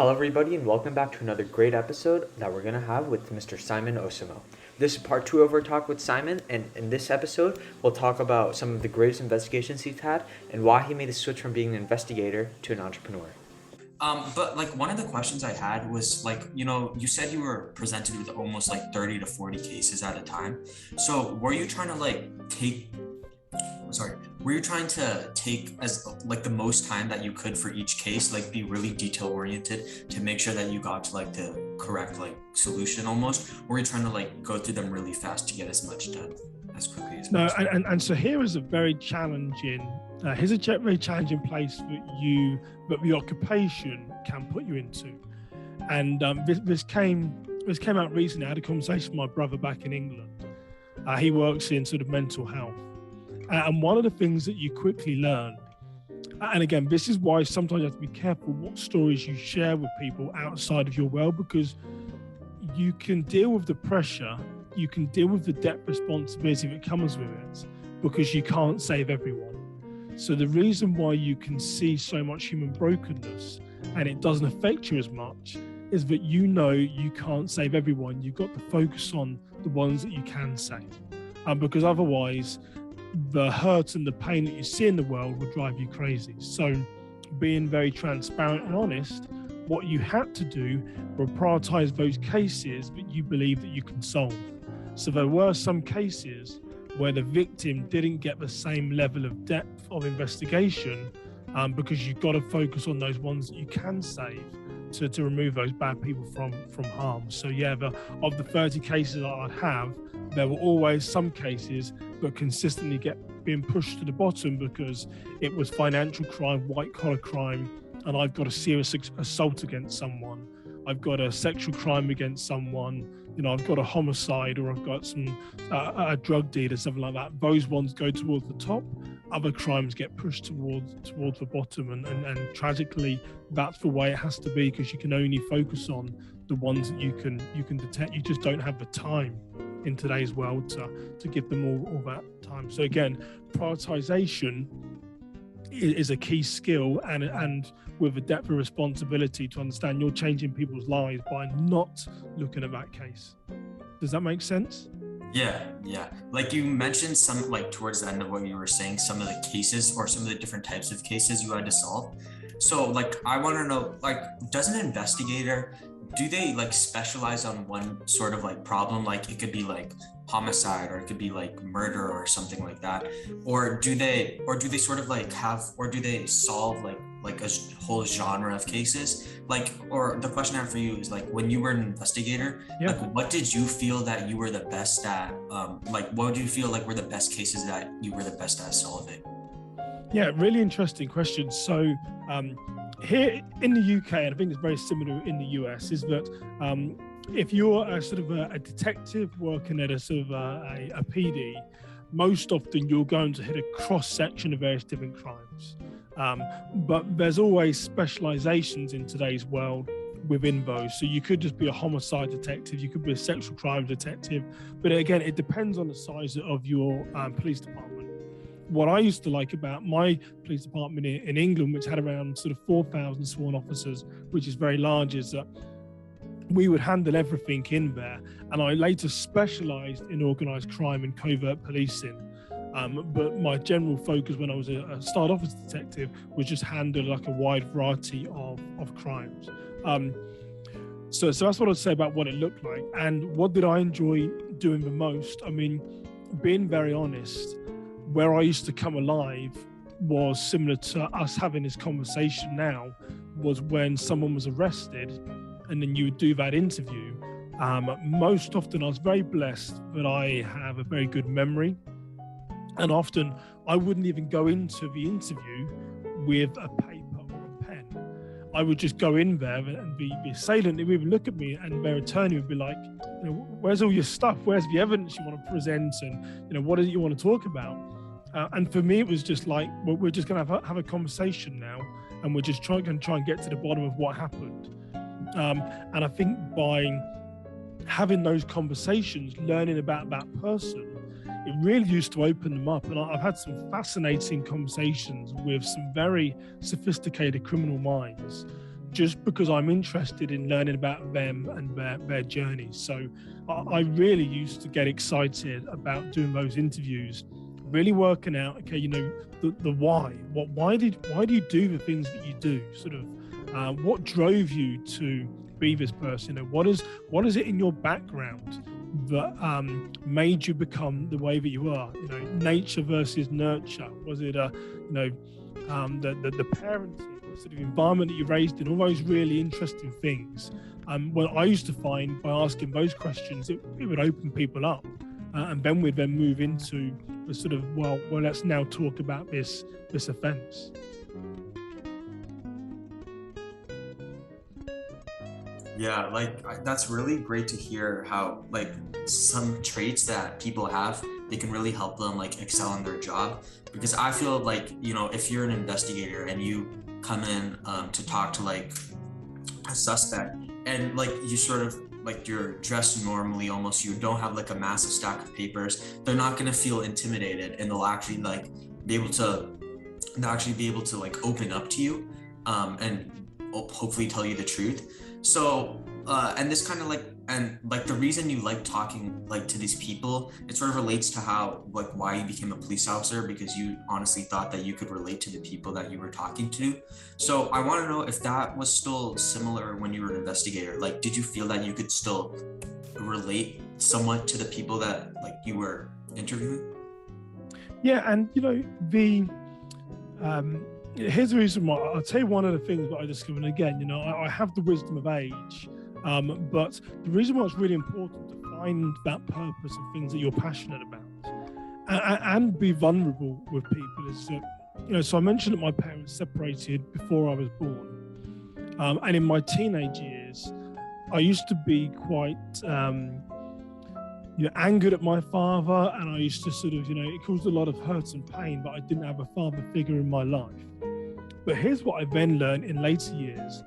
Hello, everybody, and welcome back to another great episode that we're going to have with Mr. Simon Osamoh. This is part 2 of our talk with Simon, and in this episode, we'll talk about some of the greatest investigations he's had and why he made the switch from being an investigator to an entrepreneur. But one of the questions I had was you said you were presented with almost 30 to 40 cases at a time. So were you trying to take as the most time that you could for each case, be really detail oriented to make sure that you got to the correct solution almost? Or were you trying to go through them really fast to get as much done as quickly as possible? No, and so here is a very challenging very challenging place that the occupation can put you into. And this came out recently. I had a conversation with my brother back in England. He works in sort of mental health. And one of the things that you quickly learn, and again, this is why sometimes you have to be careful what stories you share with people outside of your world, because you can deal with the pressure, you can deal with the debt responsibility that comes with it, because you can't save everyone. So the reason why you can see so much human brokenness and it doesn't affect you as much is that you can't save everyone. You've got to focus on the ones that you can save. Because otherwise, the hurt and the pain that you see in the world will drive you crazy. So being very transparent and honest, what you had to do was prioritize those cases that you believe that you can solve. So there were some cases where the victim didn't get the same level of depth of investigation, because you've got to focus on those ones that you can save to remove those bad people from harm. So yeah, of the 30 cases that I'd have, there were always some cases that consistently being pushed to the bottom because it was financial crime, white collar crime, and I've got a serious assault against someone. I've got a sexual crime against someone, I've got a homicide, or I've got some a drug deal or something like that. Those ones go towards the top. Other crimes get pushed towards the bottom, and tragically, that's the way it has to be, because you can only focus on the ones that you can detect. You just don't have the time in today's world to give them all that time. So again, prioritization is a key skill, and with a depth of responsibility to understand you're changing people's lives by not looking at that case. Does that make sense? Yeah. You mentioned some, towards the end of what you were saying, some of the cases or some of the different types of cases you had to solve. So I want to know, does an investigator, do they specialize on one sort of problem? It could be homicide, or it could be murder or something like that, or do they sort of do they solve a whole genre of cases? Or the question I have for you is when you were an investigator, yeah. What did you feel that you were the best at? What do you feel were the best cases that you were the best at solving? Yeah, really interesting question. So here in the UK, and I think it's very similar in the US, is that if you're a sort of a detective working at a sort of a PD, most often you're going to hit a cross section of various different crimes. But there's always specializations in today's world within those. So you could just be a homicide detective, you could be a sexual crime detective, but again, it depends on the size of your police department. What I used to like about my police department in England, which had around sort of 4,000 sworn officers, which is very large, is that we would handle everything in there. And I later specialized in organized crime and covert policing. But my general focus when I was a start officer detective was just handle a wide variety of crimes. So that's what I'd say about what it looked like. And what did I enjoy doing the most? I mean, being very honest, where I used to come alive was similar to us having this conversation now, was when someone was arrested and then you would do that interview. Most often I was very blessed that I have a very good memory. And often I wouldn't even go into the interview with a paper or a pen. I would just go in there and the assailant, they would look at me and their attorney would be like, where's all your stuff? Where's the evidence you want to present? And what is it you want to talk about? And for me, it was just well, we're just going to have a conversation now, and we're just going to try and get to the bottom of what happened. And I think by having those conversations, learning about that person, it really used to open them up. And I've had some fascinating conversations with some very sophisticated criminal minds just because I'm interested in learning about them and their journeys. So I really used to get excited about doing those interviews, really working out, okay, you know, the why. Why do you do the things that you do? Sort of, what drove you to be this person? You know, what is it in your background that made you become the way that you are? You know, nature versus nurture. Was it the parenting, the sort of environment that you're raised in? All those really interesting things. What I used to find by asking those questions, it would open people up, and then we'd move into the sort of well, let's now talk about this offence. Yeah, like that's really great to hear how like some traits that people have, they can really help them like excel in their job. Because I feel like, you know, if you're an investigator and you come in to talk to like a suspect, and like you sort of like you're dressed normally, almost, you don't have like a massive stack of papers, they're not going to feel intimidated, and they'll actually like be able to like open up to you, and hopefully tell you the truth. So and this kind of like, and like the reason you like talking like to these people, it sort of relates to how like why you became a police officer, because you honestly thought that you could relate to the people that you were talking to. So I want to know if that was still similar when you were an investigator. Like, did you feel that you could still relate somewhat to the people that like you were interviewing? Yeah, and you know, here's the reason why. I'll tell you one of the things that I discovered. And again, you know, I have the wisdom of age, but the reason why it's really important to find that purpose and things that you're passionate about, and be vulnerable with people is that, you know, so I mentioned that my parents separated before I was born, and in my teenage years, I used to be quite angered at my father, and I used to sort of, you know, it caused a lot of hurt and pain, but I didn't have a father figure in my life. But here's what I then learned in later years.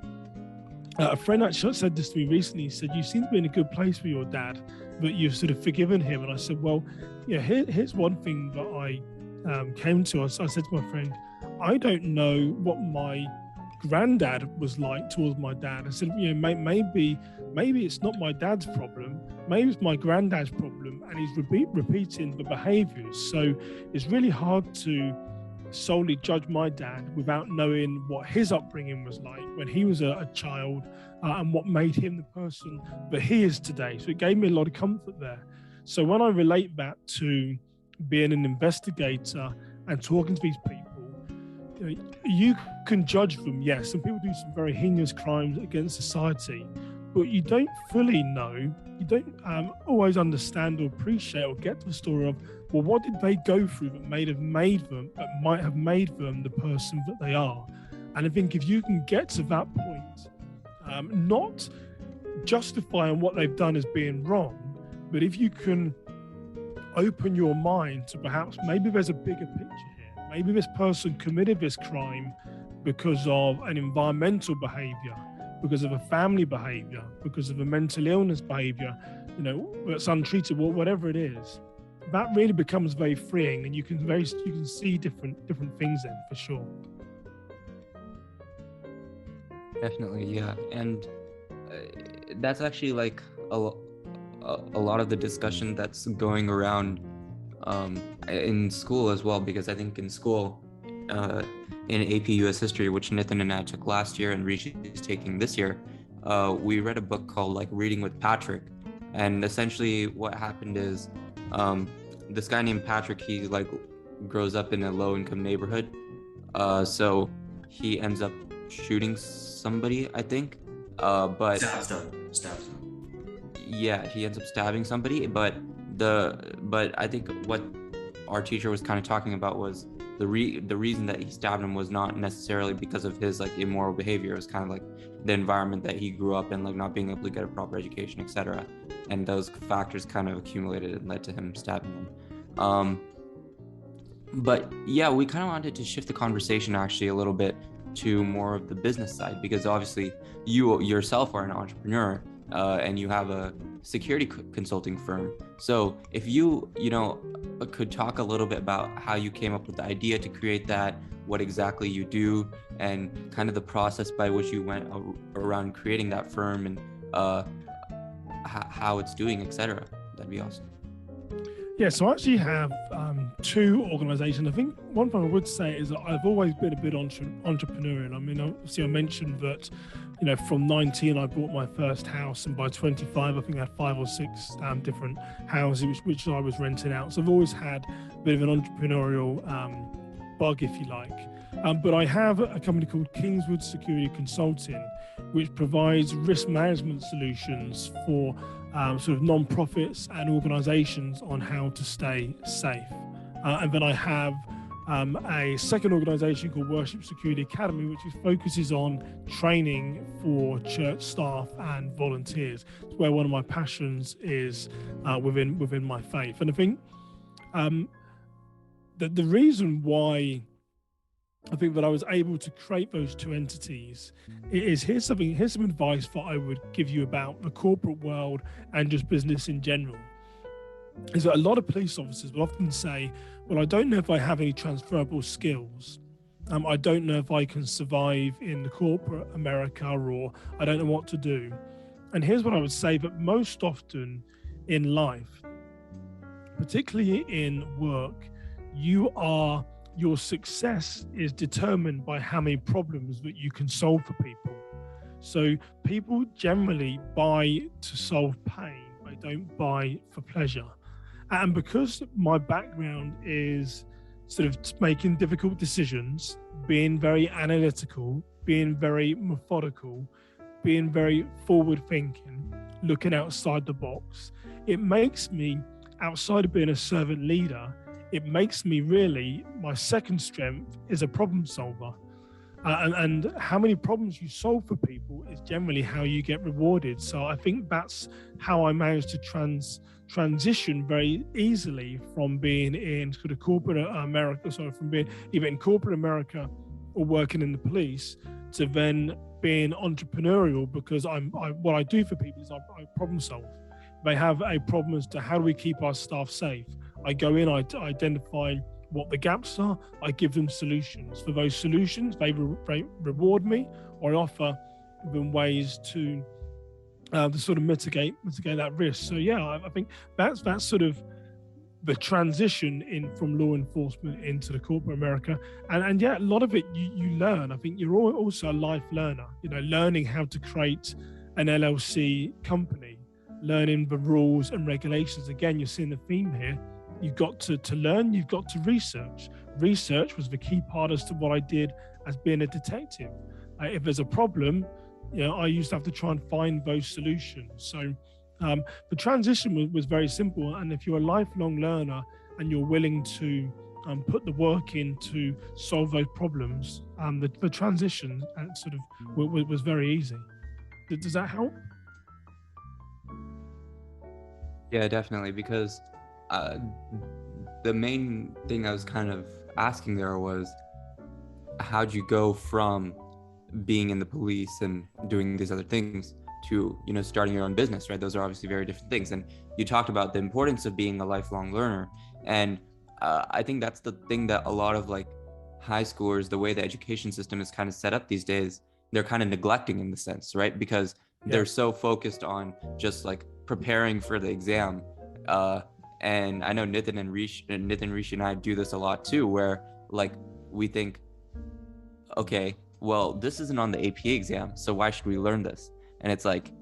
A friend actually said this to me recently. He said, "You seem to be in a good place with your dad, but you've sort of forgiven him." And I said, "Well, yeah, here's one thing that I came to." I said to my friend, "I don't know what my granddad was like towards my dad." I said, "You know, maybe it's not my dad's problem. Maybe it's my granddad's problem, and he's repeating the behaviors. So it's really hard to solely judge my dad without knowing what his upbringing was like when he was a child, and what made him the person that he is today." So it gave me a lot of comfort there. So when I relate that to being an investigator and talking to these people, you know, you can judge them. Yes, some people do some very heinous crimes against society, but you don't fully know, you don't always understand or appreciate or get to the story of, well, what did they go through that might have made them the person that they are? And I think if you can get to that point, not justifying what they've done as being wrong, but if you can open your mind to perhaps maybe there's a bigger picture here. Maybe this person committed this crime because of an environmental behavior, because of a family behavior, because of a mental illness behavior, you know, that's untreated, whatever it is. That really becomes very freeing, and you can see different things then, for sure. Definitely, yeah, and that's actually like a lot of the discussion that's going around in school as well, because I think in school, in AP US History, which Nathan and I took last year and Rishi is taking this year, we read a book called like Reading with Patrick, and essentially what happened is this guy named Patrick, he like grows up in a low-income neighborhood, so he ends up shooting somebody, I think, but Stabs them. Yeah, he ends up stabbing somebody, but I think what our teacher was kind of talking about was the reason that he stabbed him was not necessarily because of his like immoral behavior. It was kind of like the environment that he grew up in, like not being able to get a proper education, etc. And those factors kind of accumulated and led to him stabbing him. But yeah, we kind of wanted to shift the conversation actually a little bit to more of the business side, because obviously you yourself are an entrepreneur, and you have a security consulting firm. So if you could talk a little bit about how you came up with the idea to create that, what exactly you do and kind of the process by which you went around creating that firm and how it's doing, etc. That'd be awesome. Yeah, so I actually have two organizations. I think one thing I would say is that I've always been a bit entrepreneurial. I mean, obviously I mentioned that, from 19, I bought my first house, and by 25, I think I had 5 or 6 different houses, which I was renting out. So I've always had a bit of an entrepreneurial bug, if you like. But I have a company called Kingswood Security Consulting, which provides risk management solutions for sort of non-profits and organizations on how to stay safe. And then I have a second organization called Worship Security Academy, which focuses on training for church staff and volunteers. It's where one of my passions is within my faith. And I think the reason why I think that I was able to create those two entities is here's some advice that I would give you about the corporate world and just business in general. Is that a lot of police officers will often say, well, I don't know if I have any transferable skills. I don't know if I can survive in the corporate America, or I don't know what to do. And here's what I would say, that most often in life, particularly in work, your success is determined by how many problems that you can solve for people. So people generally buy to solve pain. They don't buy for pleasure. And because my background is sort of making difficult decisions, being very analytical, being very methodical, being very forward thinking, looking outside the box, it makes me, outside of being a servant leader, it makes me really, my second strength is a problem solver. And how many problems you solve for people is generally how you get rewarded. So I think that's how I managed to transition very easily from being in sort of corporate America, from being either in corporate America or working in the police, to then being entrepreneurial, because what I do for people is I problem solve. They have a problem as to how do we keep our staff safe. I go in, I identify what the gaps are, I give them solutions. For those solutions, they reward me, or I offer them ways to sort of mitigate that risk. So yeah, I think that's sort of the transition in from law enforcement into the corporate America. And yeah, a lot of it you learn. I think you're also a life learner, learning how to create an LLC company, learning the rules and regulations. Again, you're seeing the theme here. You've got to learn, you've got to research. Research was the key part as to what I did as being a detective. If there's a problem, I used to have to try and find those solutions. So the transition was very simple. And if you're a lifelong learner and you're willing to put the work in to solve those problems, the transition sort of was very easy. Does that help? Yeah, definitely, because the main thing I was kind of asking there was, how'd you go from being in the police and doing these other things to, starting your own business, right? Those are obviously very different things. And you talked about the importance of being a lifelong learner. And I think that's the thing that a lot of like high schoolers, the way the education system is kind of set up these days, they're kind of neglecting in the sense, right? Because they're so focused on just like preparing for the exam. And I know Nitin Rishi and I do this a lot too, where like we think, okay, well, this isn't on the AP exam, so why should we learn this? And it's like,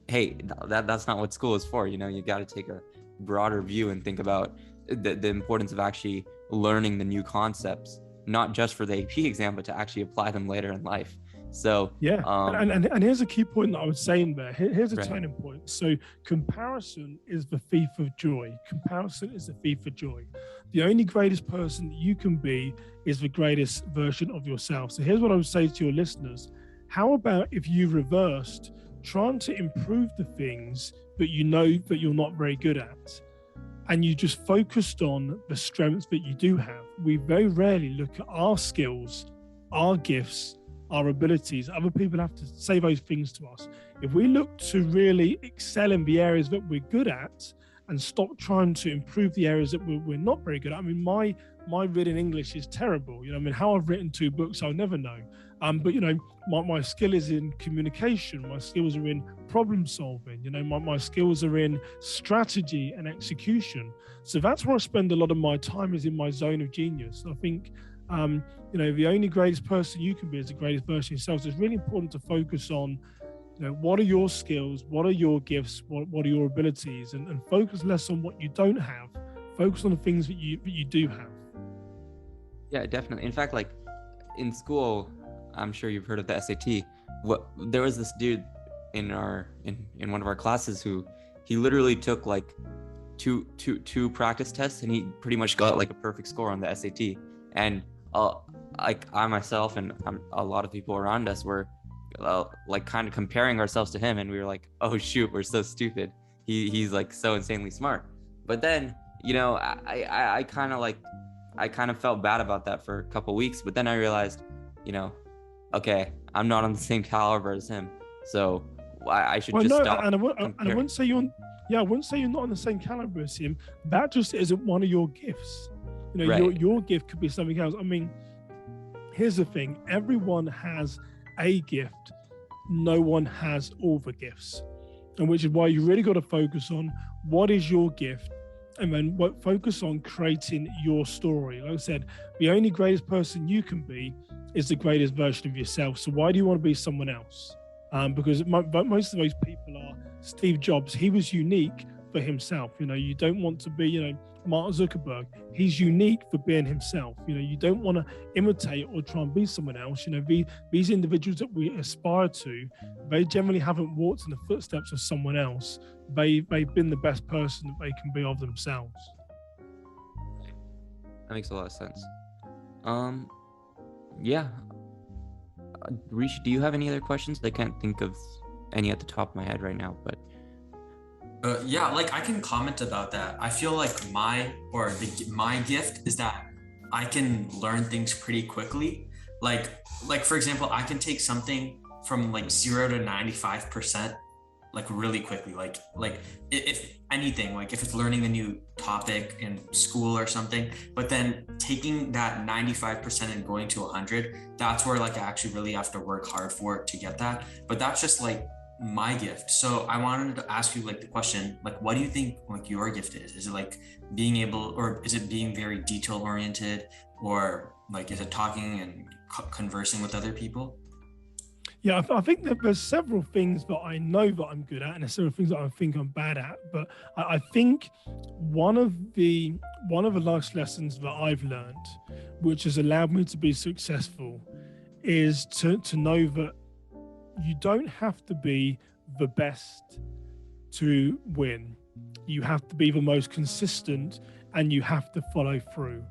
hey, that's not what school is for. You got to take a broader view and think about the importance of actually learning the new concepts, not just for the AP exam, but to actually apply them later in life. So and here's a key point that I would say in there. Here's a turning point. So comparison is the thief of joy. Comparison is the thief of joy. The only greatest person that you can be is the greatest version of yourself. So here's what I would say to your listeners. How about if you reversed trying to improve the things that you know that you're not very good at, and you just focused on the strengths that you do have? We very rarely look at our skills, our gifts, our abilities. Other people have to say those things to us. If we look to really excel in the areas that we're good at and stop trying to improve the areas that we're not very good at. I mean, my written English is terrible. I mean, how I've written 2 books, I'll never know. But my skill is in communication. My skills are in problem solving. My skills are in strategy and execution. So that's where I spend a lot of my time, is in my zone of genius. I think, the only greatest person you can be is the greatest version of yourself. So it's really important to focus on, what are your skills? What are your gifts? What are your abilities? And focus less on what you don't have. Focus on the things that you do have. Yeah, definitely. In fact, like in school, I'm sure you've heard of the SAT. There was this dude in one of our classes who he literally took like two practice tests, and he pretty much got like a perfect score on the SAT. And like I myself and a lot of people around us were like kind of comparing ourselves to him, and we were like, oh shoot, we're so stupid. He's like so insanely smart. But then I kind of felt bad about that for a couple weeks, but then I realized, okay, I'm not on the same caliber as him, so I should stop. And I wouldn't say you're not on the same caliber as him. That just isn't one of your gifts. Right. Your gift could be something else. I mean, here's the thing: everyone has a gift. No one has all the gifts, and which is why you really got to focus on what is your gift, and then focus on creating your story. Like I said, the only greatest person you can be is the greatest version of yourself. So why do you want to be someone else? Because most of those people are Steve Jobs. He was unique for himself. You don't want to be, Mark Zuckerberg. He's unique for being himself. You don't want to imitate or try and be someone else. These individuals that we aspire to, they generally haven't walked in the footsteps of someone else. They've been the best person that they can be of themselves. That makes a lot of sense. Yeah. Rishi, do you have any other questions? I can't think of any at the top of my head right now, but yeah, like I can comment about that. I feel like my gift is that I can learn things pretty quickly. Like for example, I can take something from like 0 to 95% like really quickly. Like if anything, like if it's learning a new topic in school or something, but then taking that 95% and going to 100, that's where like I actually really have to work hard for it to get that. But that's just like my gift. So I wanted to ask you like the question, like what do you think like your gift is? Is it like being able, or is it being very detail oriented, or like is it talking and conversing with other people? Yeah, I think that there's several things that I know that I'm good at, and there's several things that I think I'm bad at. But I think one of the last lessons that I've learned, which has allowed me to be successful, is to know that you don't have to be the best to win. You have to be the most consistent, and you have to follow through.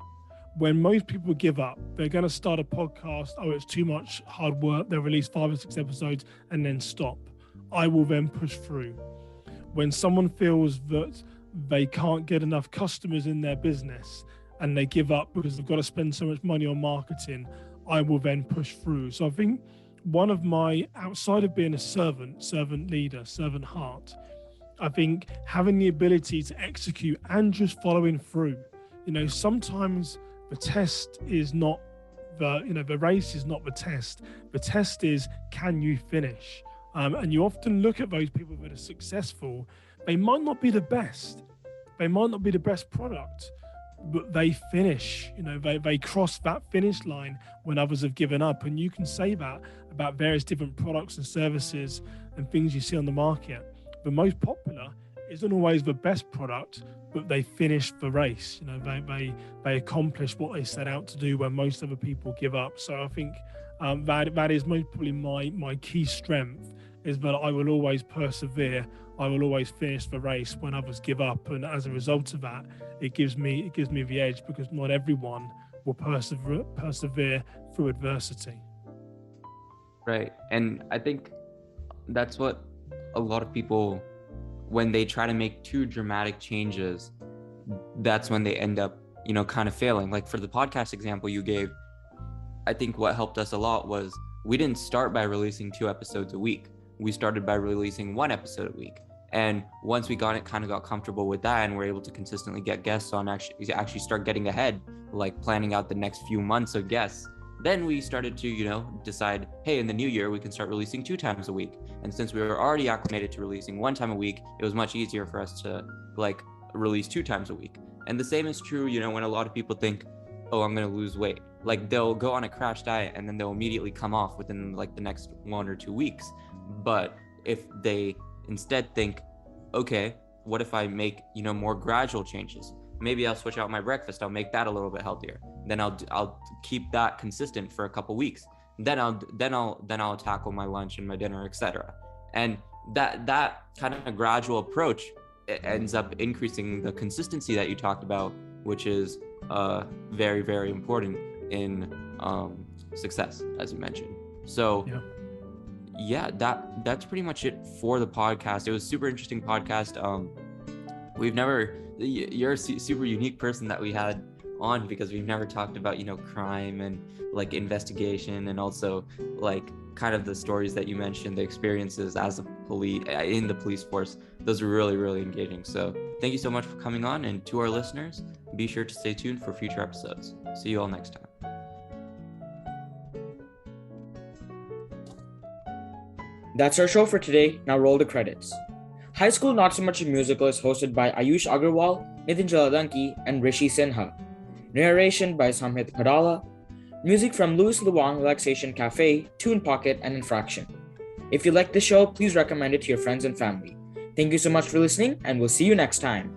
When most people give up, they're going to start a podcast. Oh, it's too much hard work. They'll release 5 or 6 episodes and then stop. I will then push through. When someone feels that they can't get enough customers in their business and they give up because they've got to spend so much money on marketing, I will then push through. So I think one of my, outside of being a servant leader, servant heart, I think having the ability to execute and just following through. Sometimes the test is not the race is not the test. The test is, can you finish? And you often look at those people that are successful. They might not be the best. They might not be the best product, but they finish. They cross that finish line when others have given up. And you can say that about various different products and services and things you see on the market. The most popular isn't always the best product, but they finish the race. They accomplish what they set out to do when most other people give up. So I think that is most probably my key strength, is that I will always persevere. I will always finish the race when others give up, and as a result of that, it gives me the edge, because not everyone will persevere through adversity. Right. And I think that's what a lot of people, when they try to make too dramatic changes, that's when they end up, kind of failing. Like for the podcast example you gave, I think what helped us a lot was we didn't start by releasing 2 episodes a week. We started by releasing 1 episode a week. And once we got comfortable with that, and we're able to consistently get guests on, actually start getting ahead, like planning out the next few months of guests, then we started to, decide, hey, in the new year, we can start releasing 2 times a week. And since we were already acclimated to releasing 1 time a week, it was much easier for us to release 2 times a week. And the same is true, when a lot of people think, oh, I'm going to lose weight. Like they'll go on a crash diet and then they'll immediately come off within the next 1 or 2 weeks. But if they instead think, okay, what if I make, more gradual changes? Maybe I'll switch out my breakfast. I'll make that a little bit healthier. Then I'll keep that consistent for a couple weeks. Then I'll tackle my lunch and my dinner, etc. And that kind of gradual approach, it ends up increasing the consistency that you talked about, which is very, very important in success, as you mentioned. So yeah, that's pretty much it for the podcast. It was a super interesting podcast. You're a super unique person that we had on, because we've never talked about crime and investigation, and also kind of the stories that you mentioned, the experiences as a in the police force. Those are really, really engaging. So thank you so much for coming on, and to our listeners, be sure to stay tuned for future episodes. See you all next time. That's our show for today. Now roll the credits. High School Not So Much a Musical is hosted by Ayush Agarwal, Nitin Jaladanki, and Rishi Sinha. Narration by Samhit Padala. Music from Louis Luang Relaxation Cafe, Tune Pocket, and Infraction. If you like the show, please recommend it to your friends and family. Thank you so much for listening, and we'll see you next time.